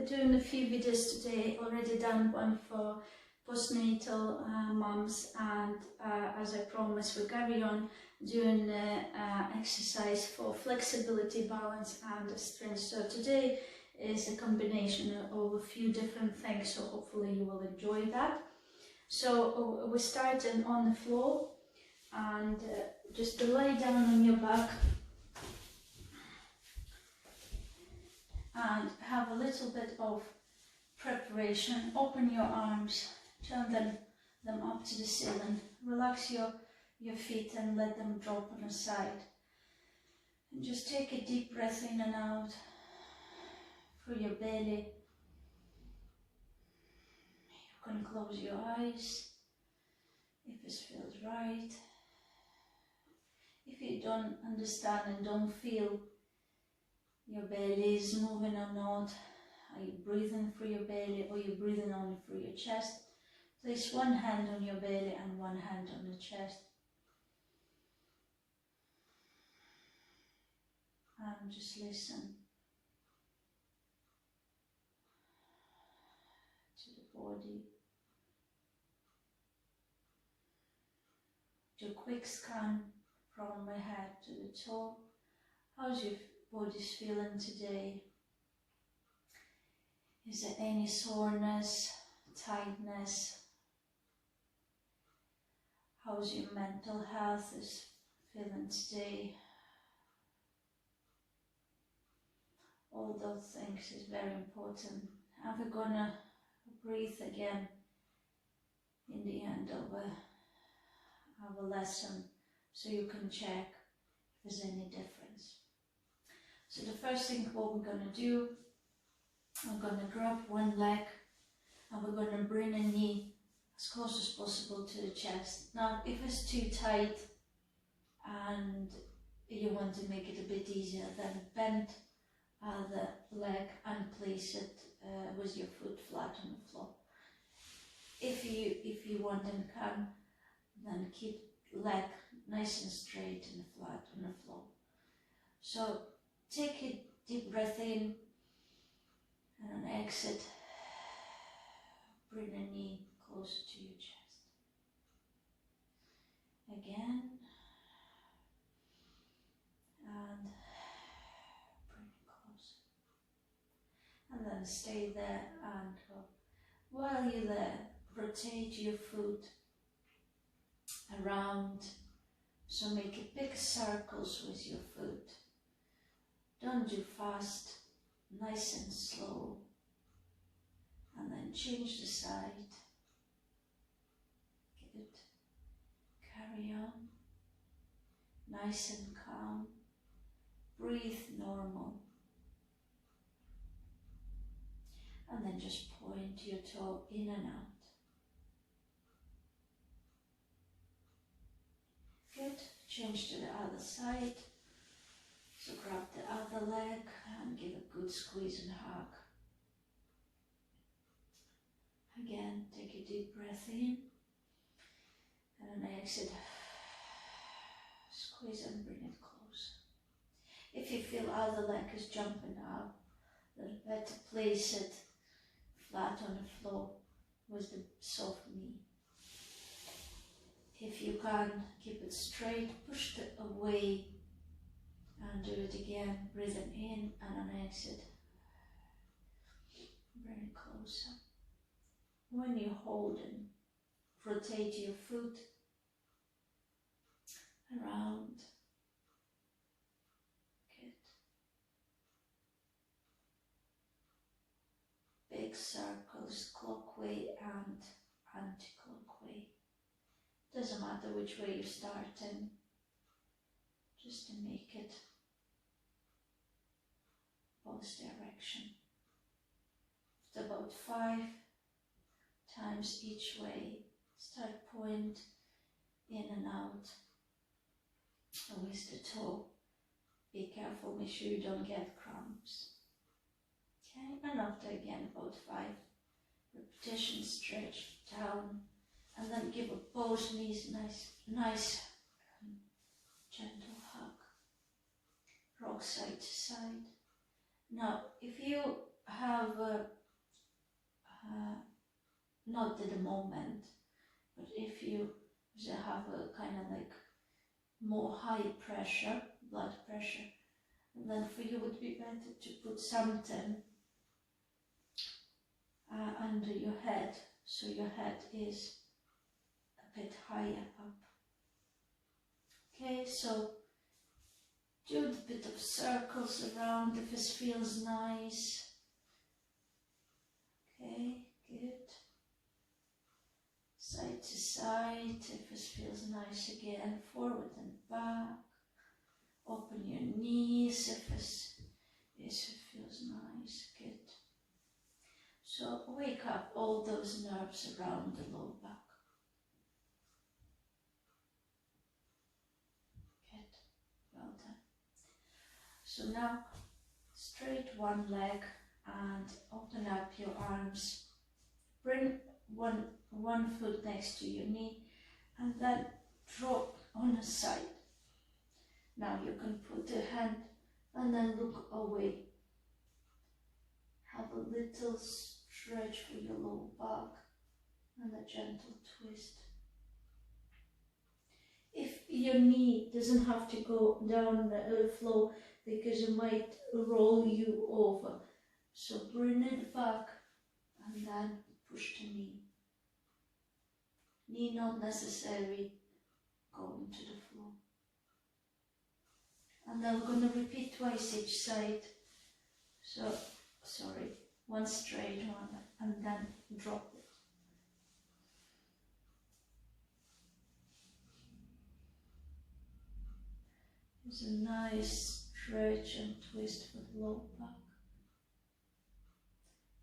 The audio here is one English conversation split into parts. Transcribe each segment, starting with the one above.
we're doing a few videos today. Already done one for postnatal mums, and as I promised, we'll carry on doing exercise for flexibility, balance and strength. So today is a combination of a few different things, so hopefully you will enjoy that. So we're starting on the floor, and just lie down on your back and have a little bit of preparation. Open your arms, turn them up to the ceiling, relax your feet and let them drop on the side. And just take a deep breath in and out through your belly. You can close your eyes if this feels right. If you don't understand and don't feel your belly is moving or not, are you breathing through your belly or you're breathing only through your chest? Place one hand on your belly and one hand on the chest. And just listen to the body. Do a quick scan from my head to the toe. How's your body's feeling today? Is there any soreness, tightness? How's your mental health is feeling today? All those things is very important. And we're gonna breathe again in the end of our lesson, so you can check if there's any difference. So the first thing what we're gonna do, I'm gonna grab one leg and we're gonna bring a knee as close as possible to the chest. Now, if it's too tight and you want to make it a bit easier, then bend the leg and place it with your foot flat on the floor. If you want and can, then keep leg nice and straight and flat on the floor. So take a deep breath in, and on exit, bring the knee closer to your chest. Again, and bring it closer. And then stay there, and while you're there, rotate your foot around. So make a big circles with your foot. Don't do fast, nice and slow. And then change the side. Good. Carry on. Nice and calm. Breathe normal. And then just point your toe in and out. Good. Change to the other side. So grab the other leg and give a good squeeze and hug. Again, take a deep breath in, and on exit, squeeze and bring it close. If you feel other leg is jumping up, then better place it flat on the floor with the soft knee. If you can, keep it straight, push it away, and do it again, breathing in and on exit, bring it closer. When you're holding, rotate your foot around. Good. Big circles, clockwise and anti-clockwise. Doesn't matter which way you start in, just to make it both direction. After about 5 times each way, start point in and out with the toe. Be careful, make sure you don't get cramps. Okay, and after again about 5 repetitions, stretch down, and then give both knees nice gentle hug. Rock side to side. Now, if you have, not at the moment, but if you have a kind of like more high pressure, blood pressure, and then for you it would be better to put something under your head, so your head is a bit higher up. Okay, so do a bit of circles around if it feels nice. Okay, good. Side to side if it feels nice again. Forward and back. Open your knees if it feels nice. Good. So wake up all those nerves around the low back. Good. Well done. So now straight one leg and open up your arms. Bring one foot next to your knee and then drop on a side. Now you can put a hand and then look away. Have a little stretch for your low back and a gentle twist. If your knee doesn't have to go down the floor because it might roll you over, so bring it back and then push the knee. Knee not necessarily going to the floor. And then we're going to repeat twice each side. So, sorry, one straight one and then drop it. There's a nice stretch and twist for the low back.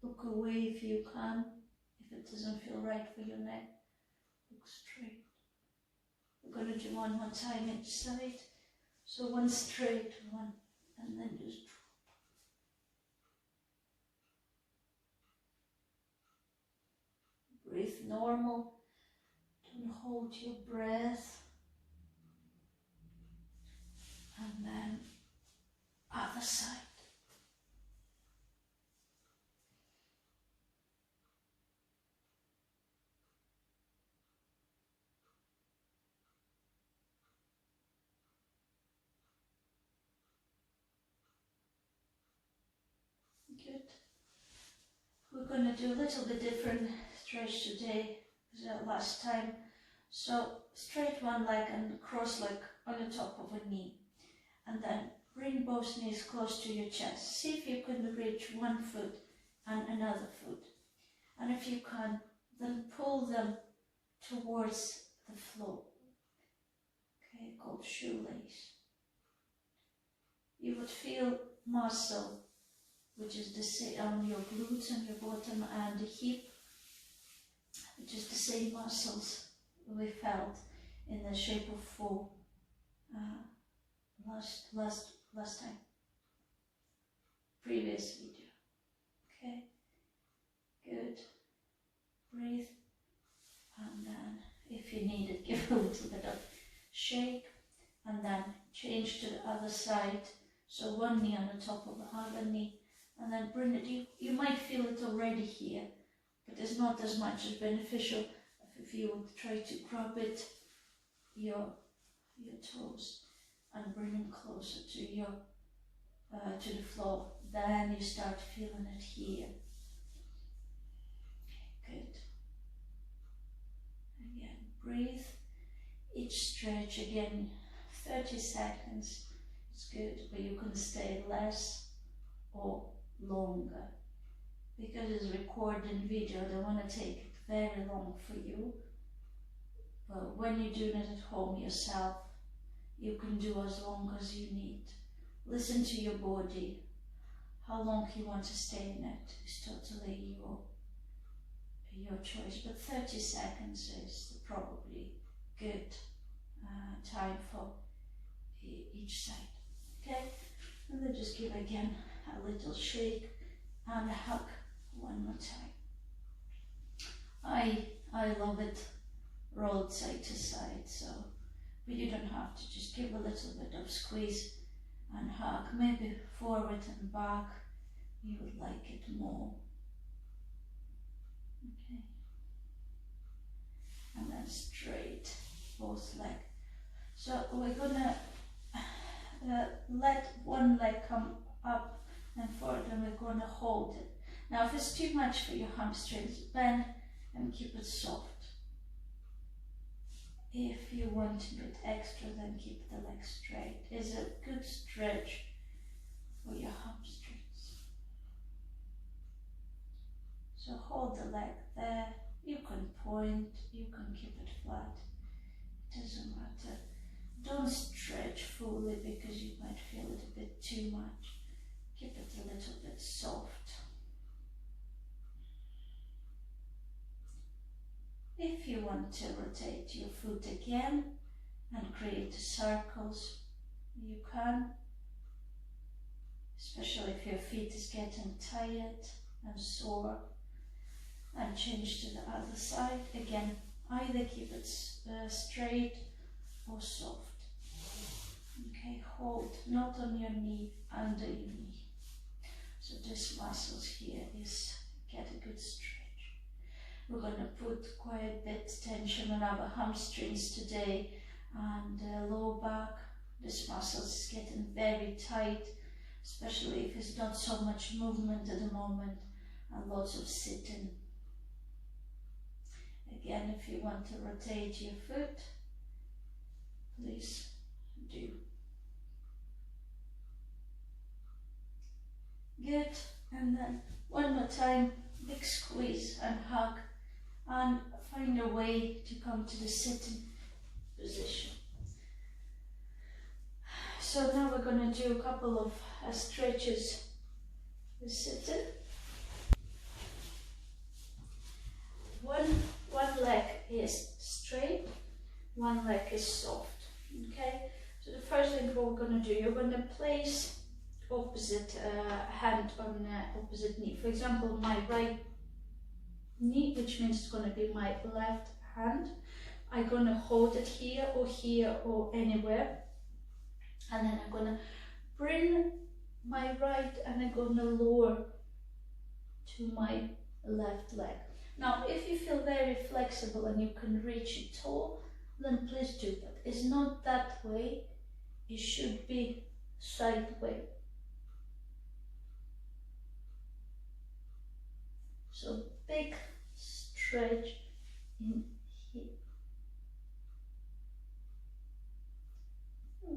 Look away if you can, if it doesn't feel right for your neck. Look straight. We're going to do one more time each side. So one straight one and then just drop. Breathe normal. Don't hold your breath. And then other side. Good. We're going to do a little bit different stretch today than last time. So straight one leg and cross leg on the top of a knee. And then bring both knees close to your chest. See if you can reach one foot and another foot. And if you can, then pull them towards the floor. Okay, called shoelace. You would feel muscle, which is the same on your glutes and your bottom and the hip, which is the same muscles we felt in the shape of 4 last time, previous video. Okay, good. Breathe, and then if you need it, give a little bit of shake, and then change to the other side. So one knee on the top of the other knee, and then bring it. You might feel it already here, but it's not as much as beneficial if you would try to grab it, your toes, and bring them closer to your to the floor. Then you start feeling it here. Good. Again, breathe. Each stretch again, 30 seconds. It's good, but you can stay less or longer. Because it's recording video, I don't want to take it very long for you. But when you're doing it at home yourself, you can do as long as you need. Listen to your body. How long you want to stay in it is totally your choice. But 30 seconds is probably good time for each side. Okay? And then just give again a little shake and a hug one more time. I love it rolled side to side, so but you don't have to. Just give a little bit of squeeze and hug, maybe forward and back. you would like it more. Okay. And then straight, both legs. So we're gonna let one leg come up and forward, and we're gonna hold it. Now if it's too much for your hamstrings, bend and keep it soft. If you want a bit extra, then keep the leg straight. It's a good stretch for your hamstrings. So hold the leg there. You can point, you can keep it flat. It doesn't matter. Don't stretch fully because you might feel it a bit too much. Keep it a little bit soft. If you want to rotate your foot again and create circles, you can, especially if your feet is getting tired and sore, and change to the other side. Again, either keep it straight or soft. Okay, hold, not on your knee, under your knee. So this muscles here is get a good stretch. We're going to put quite a bit tension on our hamstrings today and lower back. This muscle is getting very tight, especially if it's not so much movement at the moment and lots of sitting. Again, if you want to rotate your foot, please do. Good, and then one more time, big squeeze and hug, and find a way to come to the sitting position. So now we're going to do a couple of stretches with sitting. One leg is straight, one leg is soft. Okay, so the first thing what we're going to do, you're going to place opposite hand on opposite knee. For example, my right knee, which means it's going to be my left hand. I'm going to hold it here or anywhere, and then I'm going to bring my right and I'm going to lower to my left leg. Now if you feel very flexible and you can reach it tall, then please do, but it's not that way, it should be sideways. So big stretch in here.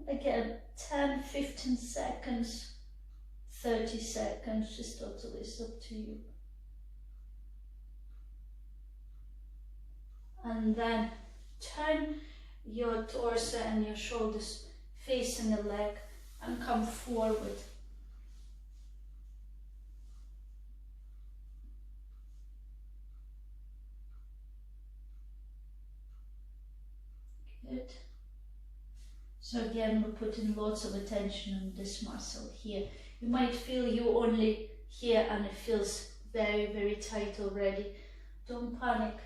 Again, 10, 15 seconds, 30 seconds, just totally is up to you. And then turn your torso and your shoulders facing the leg and come forward. Good. So again, we're putting lots of attention on this muscle here. You might feel you only here and it feels very, very tight already. Don't panic.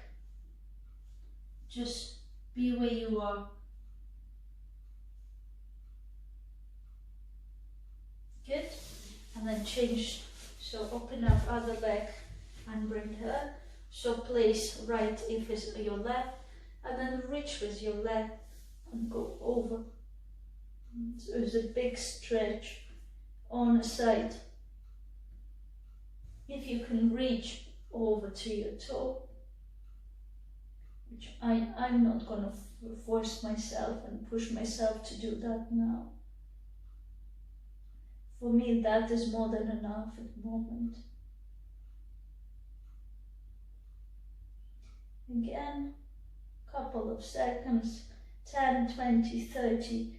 Just be where you are. Good. And then change. So open up other leg and bring her. So place right if it's your left, and then reach with your leg and go over. So there's a big stretch on the side. If you can reach over to your toe, which I'm not going to force myself and push myself to do that now. For me, that is more than enough at the moment. Again, couple of seconds, 10, 20, 30.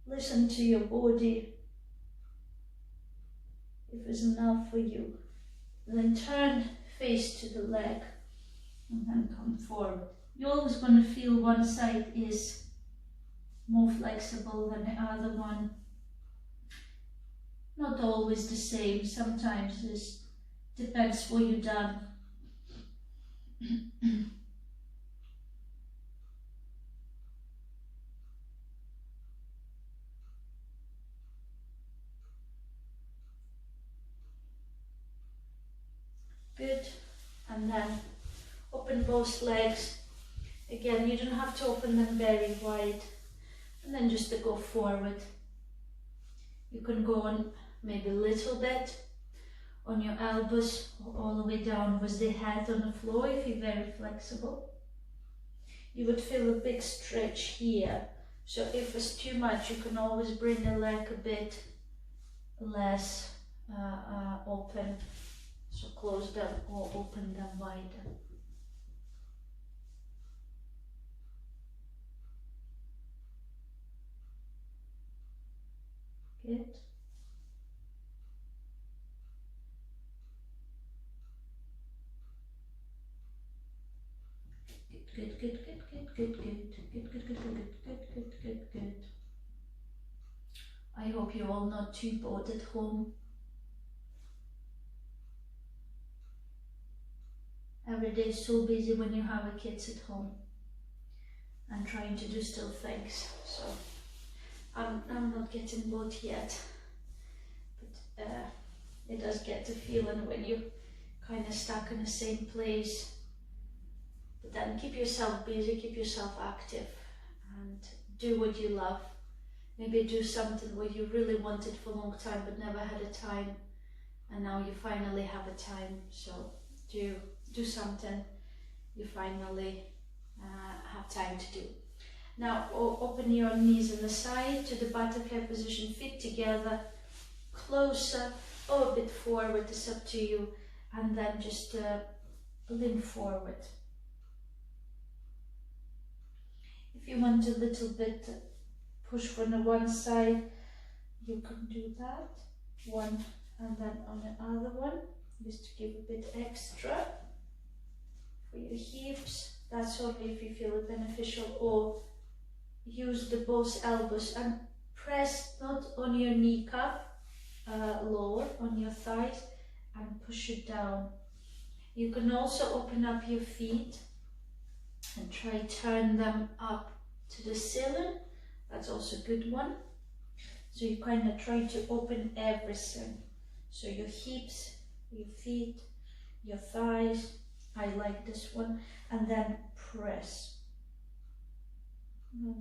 Listen to your body. If it's enough for you, then turn face to the leg and then come forward. You're always going to feel one side is more flexible than the other one. Not always the same, sometimes it depends what you've done. Good. And then open both legs. Again, you don't have to open them very wide. And then just to go forward. You can go on maybe a little bit on your elbows or all the way down with the head on the floor if you're very flexible. You would feel a big stretch here. So if it's too much, you can always bring the leg a bit less open. So close them or open them wider. Good. Good, good, good, good, good, good, good, good, good, good, good, good, good, good. I hope you're all not too bored at home. Every day is so busy when you have a kids at home and trying to do still things. So I'm not getting bored yet, but it does get the feeling when you're kind of stuck in the same place. But then keep yourself busy, keep yourself active, and do what you love. Maybe do something what you really wanted for a long time but never had a time, and now you finally have a time. So do something you finally have time to do. Now open your knees on the side to the butterfly position, feet together, closer or a bit forward, it's up to you, and then just lean forward. If you want a little bit push from the one side, you can do that. One and then on the other one, just to give a bit extra for your hips. That's only if you feel it beneficial, or use the both elbows and press not on your kneecap, lower on your thighs, and push it down. You can also open up your feet and try turn them up to the ceiling. That's also a good one. So you kind of try to open everything. So your hips, your feet, your thighs. I like this one. And then press.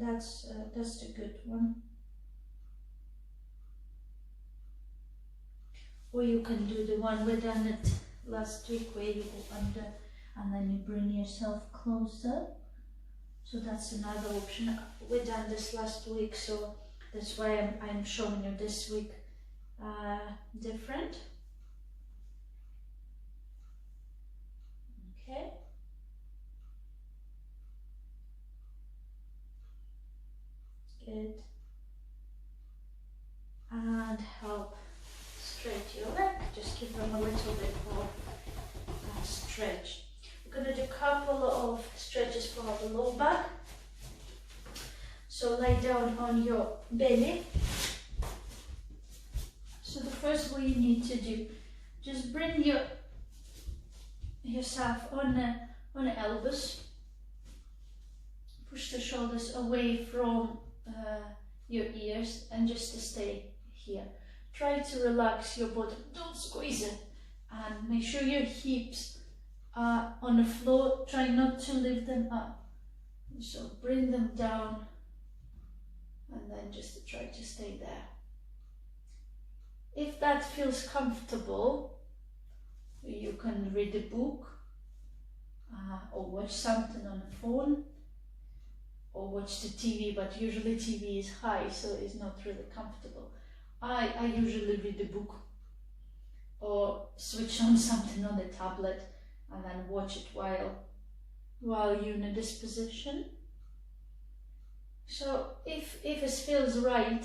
That's a good one. Or you can do the one we done it last week, where you go under and then you bring yourself closer. So that's another option. We done this last week, so that's why I'm showing you this week different. Okay. Good. And help straight your leg. Just give them a little bit more stretch. We're going to do a couple of stretches for the lower back. So lie down on your belly. So the first what you need to do, just bring yourself on the elbows. Push the shoulders away from your ears and just to stay here. Try to relax your bottom, don't squeeze it, and make sure your hips are on the floor. Try not to lift them up. So bring them down and then just try to stay there. If that feels comfortable, you can read a book or watch something on the phone or watch the TV, but usually TV is high, so it's not really comfortable. I usually read a book or switch on something on the tablet and then watch it while you're in this position. So if it feels right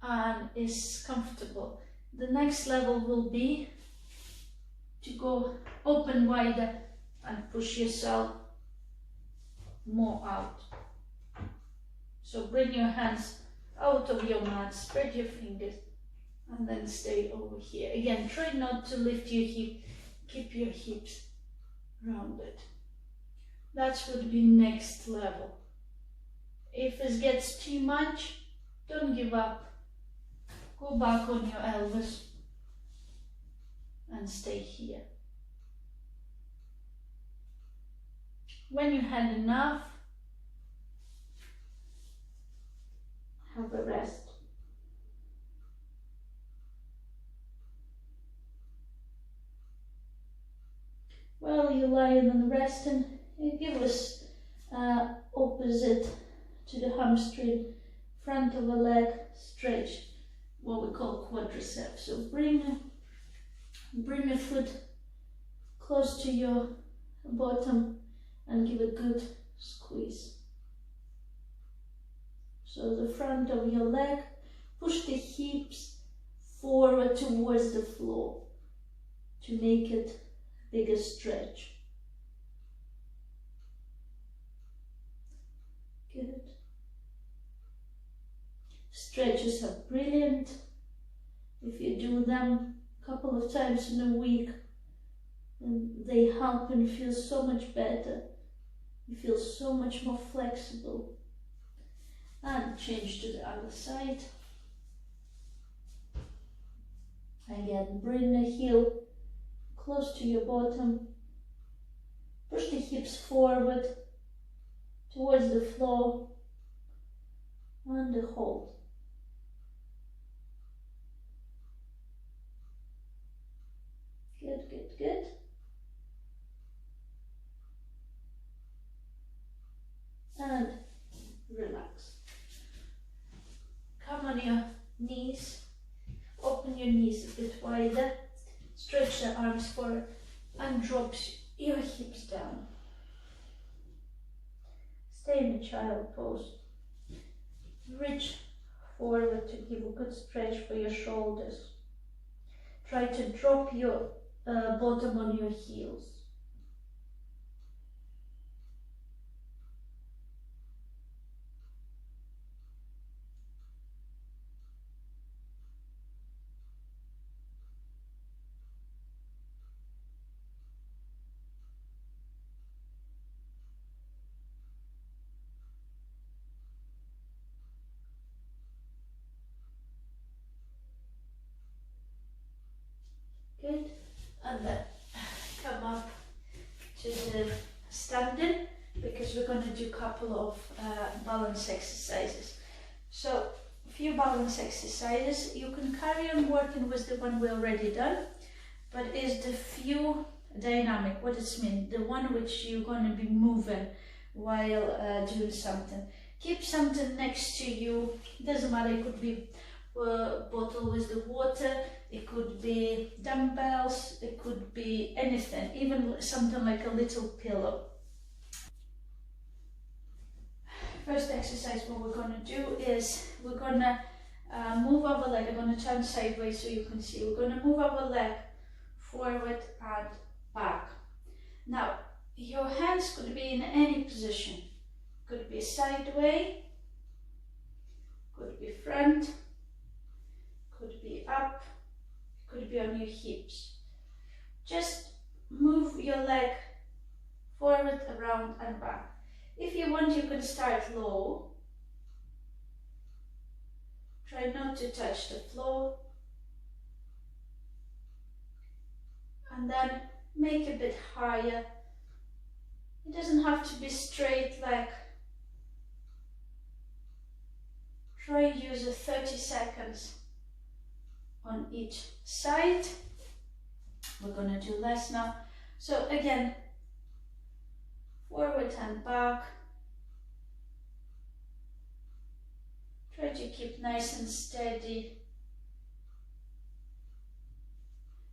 and is comfortable, the next level will be to go open wider and push yourself more out. So bring your hands out of your mat, spread your fingers, and then stay over here. Again, try not to lift your hip, keep your hips rounded. That would be next level. If it gets too much, don't give up. Go back on your elbows and stay here. When you had enough, have a rest. While you're lying and resting, you give us opposite to the hamstring, front of the leg, stretch, what we call quadriceps. So bring the foot close to your bottom and give a good squeeze. So the front of your leg, push the hips forward towards the floor to make it bigger stretch. Good. Stretches are brilliant. If you do them a couple of times in a week, they help and feel so much better. You feel so much more flexible. And change to the other side. Again, bring the heel close to your bottom. Push the hips forward towards the floor and hold. Good, good, good. And relax. Come on your knees. Open your knees a bit wider. Stretch the arms forward and drop your hips down. Stay in the child pose. Reach forward to give a good stretch for your shoulders. Try to drop your bottom on your heels. Good. And then come up to the standing, because we're going to do a couple of balance exercises. So a few balance exercises. You can carry on working with the one we already done, but is the few dynamic. What does it mean? The one which you're going to be moving while doing something. Keep something next to you. Doesn't matter. It could be a bottle with the water. It could be dumbbells, it could be anything, even something like a little pillow. First exercise, what we're going to do is we're going to move our leg. I'm going to turn sideways so you can see. We're going to move our leg forward and back. Now, your hands could be in any position. Could be sideways, could be front, could be up, could be on your hips. Just move your leg forward, around and back. If you want, you can start low. Try not to touch the floor. And then make a bit higher. It doesn't have to be straight leg. Try use 30 seconds on each side. We're going to do less now. So again, forward and back. Try to keep nice and steady.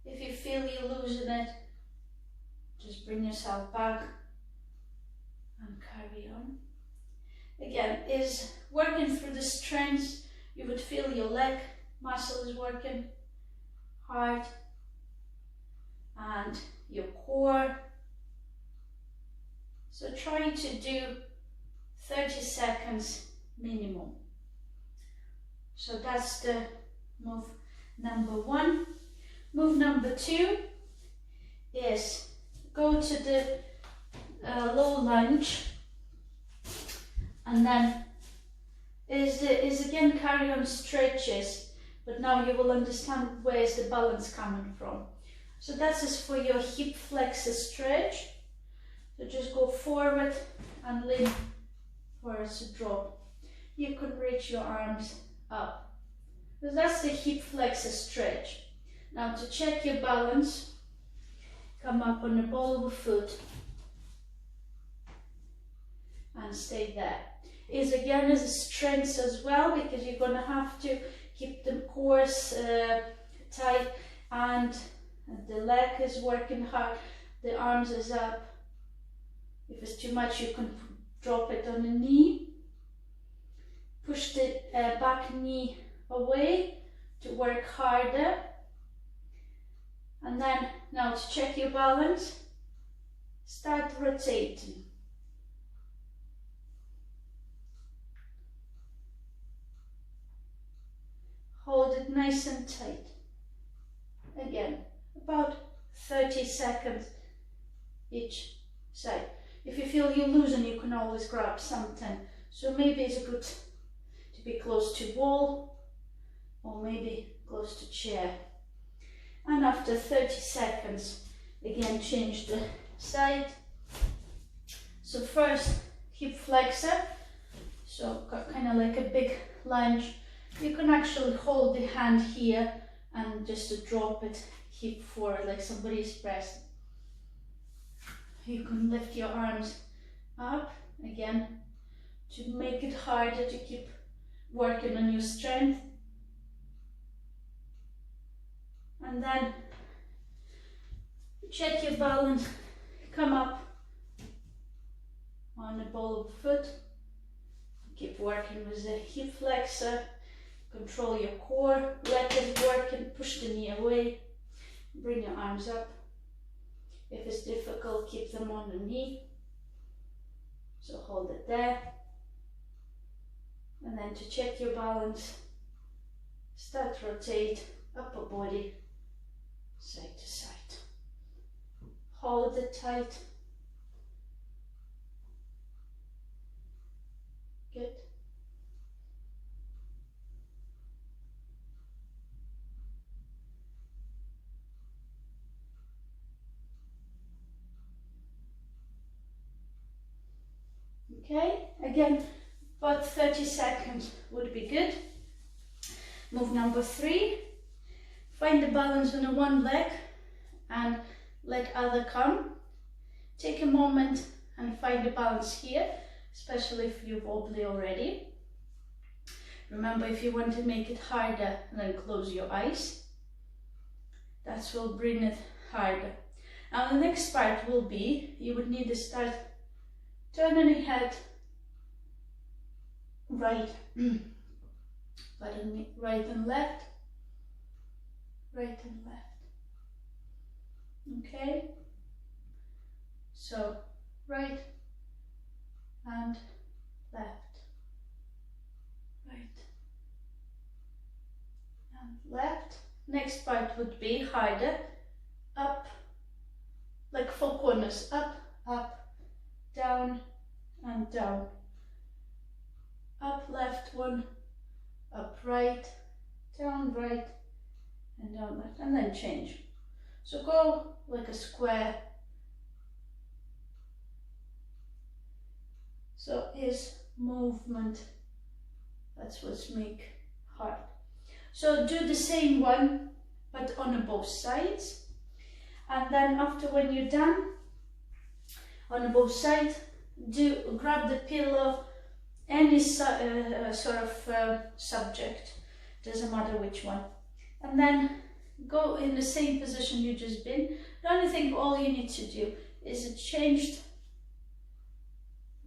If you feel you're losing it, just bring yourself back and carry on. Again, is working through the strengths. You would feel your leg muscle is working hard and your core. So try to do 30 seconds minimum. So that's the move number one. Move number two is go to the low lunge, and then is again carry on stretches, but now you will understand where is the balance coming from. So that is for your hip flexor stretch. So just go forward and lean towards the drop. You can reach your arms up. So that's the hip flexor stretch. Now to check your balance, come up on the ball of the foot and stay there. Is again as a strength as well, because you're going to have to keep the cores tight, and the leg is working hard, the arms is up. If it's too much, you can drop it on the knee. Push the back knee away to work harder. And then, now to check your balance, start rotating. Hold it nice and tight. Again, about 30 seconds each side. If you feel you're losing, you can always grab something. So maybe it's good to be close to wall, or maybe close to chair. And after 30 seconds, again change the side. So first, hip flexor, so kind of like a big lunge. You can actually hold the hand here and just to drop it hip forward like somebody's pressing. You can lift your arms up again to make it harder to keep working on your strength. And then check your balance, come up on the ball of the foot, keep working with the hip flexor. Control your core, leg is working, push the knee away, bring your arms up. If it's difficult, keep them on the knee. So hold it there. And then to check your balance, start rotate upper body, side to side. Hold it tight. Good. Okay, again, about 30 seconds would be good. Move number 3. Find the balance on the one leg and let other come. Take a moment and find the balance here, especially if you're wobbly already. Remember, if you want to make it harder, then close your eyes. That will bring it harder. Now the next part will be, you would need to start turning your head right, pardon me, right and left, right and left. Okay, so right and left, right and left. Next part would be harder, up, like 4 corners, up, up, down and down, up left one, up right, down right and down left, and then change. So go like a square. So is movement, that's what's make hard. So do the same one but on both sides, and then after when you're done on both sides, grab the pillow, any sort of subject, doesn't matter which one, and then go in the same position you just been. The only thing all you need to do is change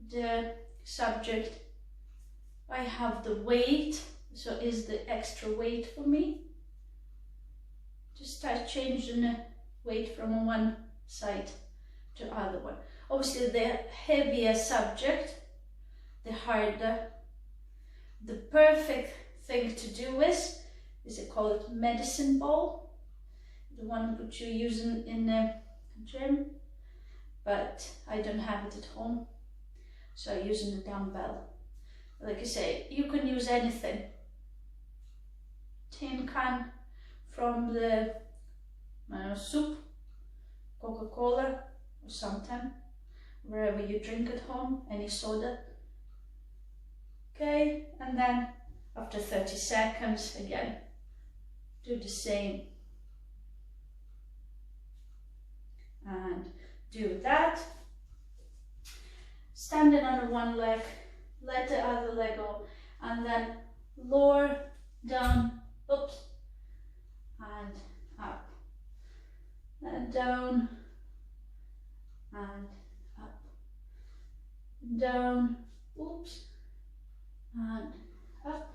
the subject. I have the weight, so is the extra weight for me. Just start changing the weight from one side to the other one. Obviously, the heavier subject, the harder. The perfect thing to do is I call it medicine ball, the one which you use in the gym, but I don't have it at home, so I'm using a dumbbell. Like I say, you can use anything. Tin can from the soup, Coca-Cola or something, wherever you drink at home, any soda. Okay, and then after 30 seconds, again, do the same. And do that. Standing on one leg, let the other leg go, and then lower, down, oops, and up. Then down, and up. Down, oops, and up.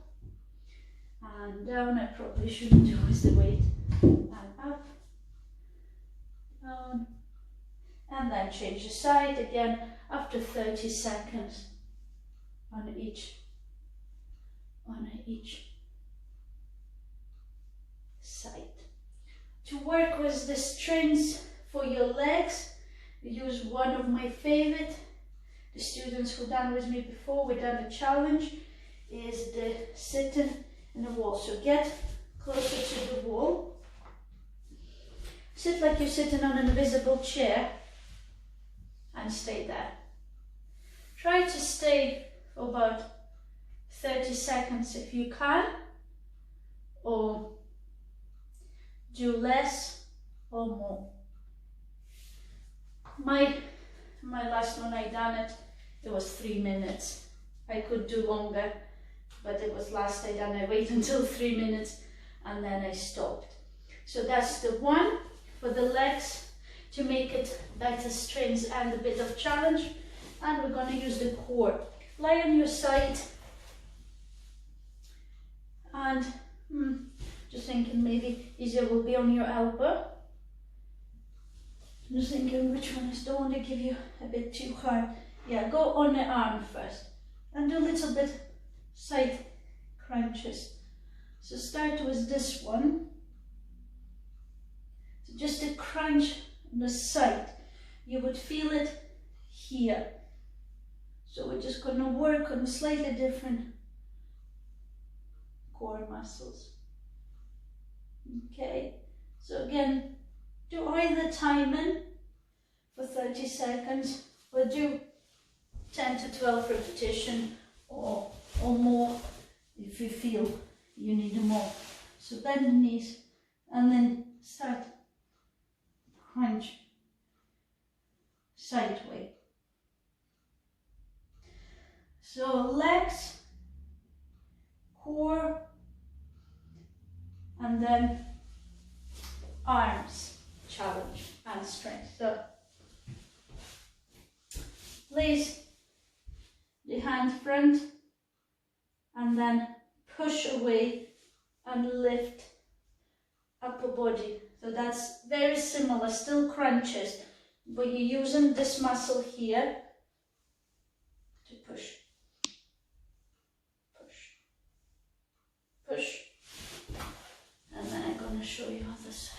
And down, I probably shouldn't use the weight. And up, down, and then change the side again after 30 seconds on each side. To work with the strength for your legs, use one of my favorite. The students who done with me before, we done a challenge, is the sitting in the wall. So get closer to the wall. Sit like you're sitting on an invisible chair and stay there. Try to stay for about 30 seconds if you can, or do less or more. My last one I done it was 3 minutes. I could do longer, but it was last I done. I waited until 3 minutes and then I stopped. So that's the one for the legs to make it better strength and a bit of challenge. And we're going to use the core. Lie on your side and just thinking maybe easier will be on your elbow. Just thinking which one is, don't want to give you a bit too hard. Yeah, go on the arm first and do a little bit side crunches. So start with this one. So just a crunch on the side. You would feel it here. So we're just going to work on slightly different core muscles. Okay, so again, do either timing for 30 seconds or do 10 to 12 repetitions or more if you feel you need more. So bend the knees and then start crunch sideways. So legs, core, and then arms, challenge and strength. So place the hand front and then push away and lift upper body. So that's very similar, still crunches, but you're using this muscle here to push, push, push. And then I'm going to show you other side.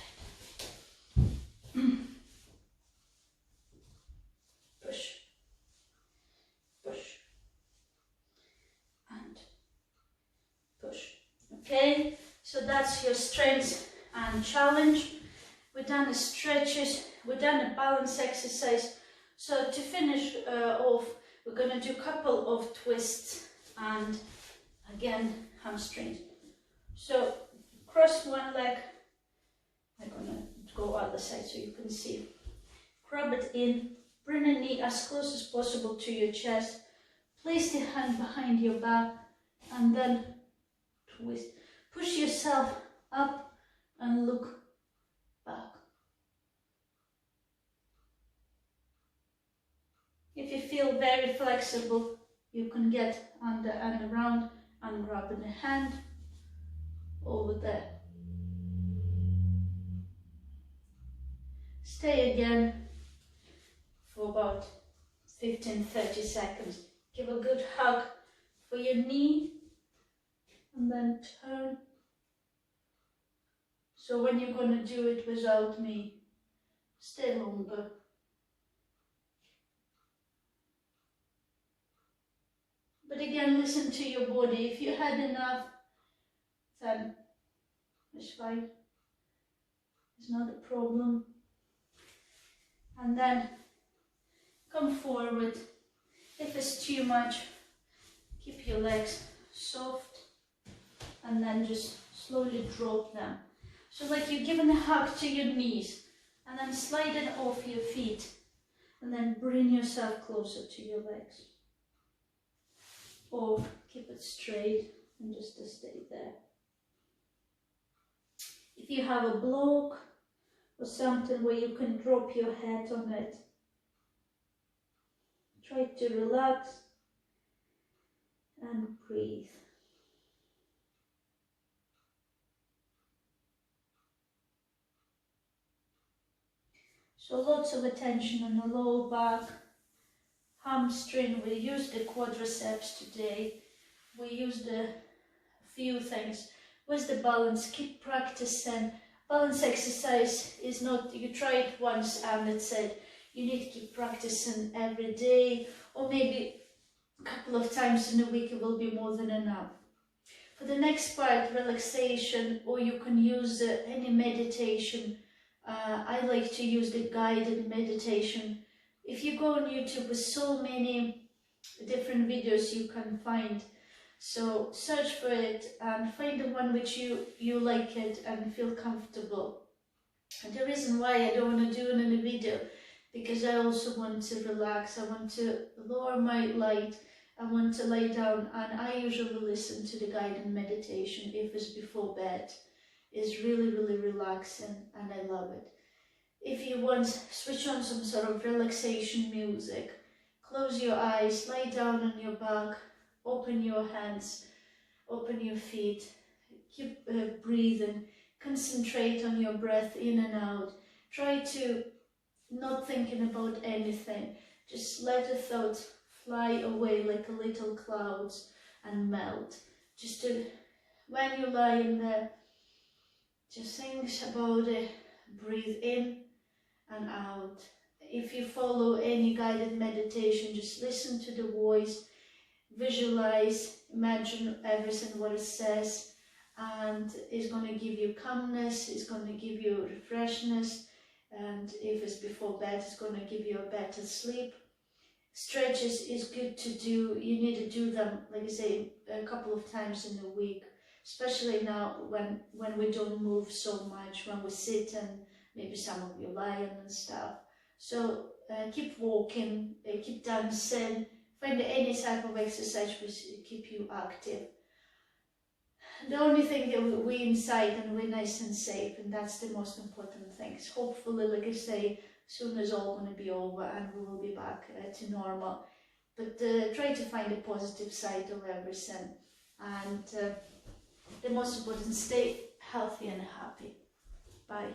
Push, push, and push. Okay, so that's your strength and challenge. We've done the stretches, we've done a balance exercise. So to finish off, we're going to do a couple of twists and again hamstrings. So cross one leg. I'm going to go other side so you can see. Grab it in, bring the knee as close as possible to your chest. Place the hand behind your back and then twist. Push yourself up and look back. If you feel very flexible, you can get under and around and grab the hand over there. Stay again for about 15-30 seconds. Give a good hug for your knee and then turn. So when you're going to do it without me, stay longer. But again, listen to your body. If you had enough, then it's fine. It's not a problem. And then come forward. If it's too much, keep your legs soft and then just slowly drop them. So like you're giving a hug to your knees and then slide it off your feet and then bring yourself closer to your legs. Or keep it straight and just to stay there. If you have a block or something where you can drop your head on it, try to relax and breathe. So lots of attention on the lower back, hamstring. We used the quadriceps today. We used a few things. With the balance, keep practicing. Balance exercise is not, you try it once and it said, you need to keep practicing every day, or maybe a couple of times in a week it will be more than enough. For the next part, relaxation, or you can use any meditation. I like to use the guided meditation. If you go on YouTube with so many different videos you can find, so search for it and find the one which you like it and feel comfortable. And the reason why I don't want to do it in a video, because I also want to relax, I want to lower my light, I want to lay down, and I usually listen to the guided meditation if it's before bed. It's really, really relaxing and I love it. If you want, switch on some sort of relaxation music. Close your eyes, lie down on your back, open your hands, open your feet, keep breathing, concentrate on your breath in and out. Try to not thinking about anything, just let the thoughts fly away like a little clouds and melt. Just to, when you're lying there, just think about it, breathe in and out. If you follow any guided meditation, just listen to the voice, visualize, imagine everything what it says, and it's going to give you calmness, it's going to give you refreshness, and if it's before bed, it's going to give you a better sleep. Stretches is good to do. You need to do them, like I say, a couple of times in a week, especially now when we don't move so much, when we sit and maybe some of you lying and stuff. So keep walking, keep dancing, find any type of exercise which keep you active. The only thing that we're inside and we're nice and safe, and that's the most important thing. Hopefully, like I say, soon it's all going to be over and we will be back to normal. But try to find the positive side of everything. And the most important, stay healthy and happy. Bye.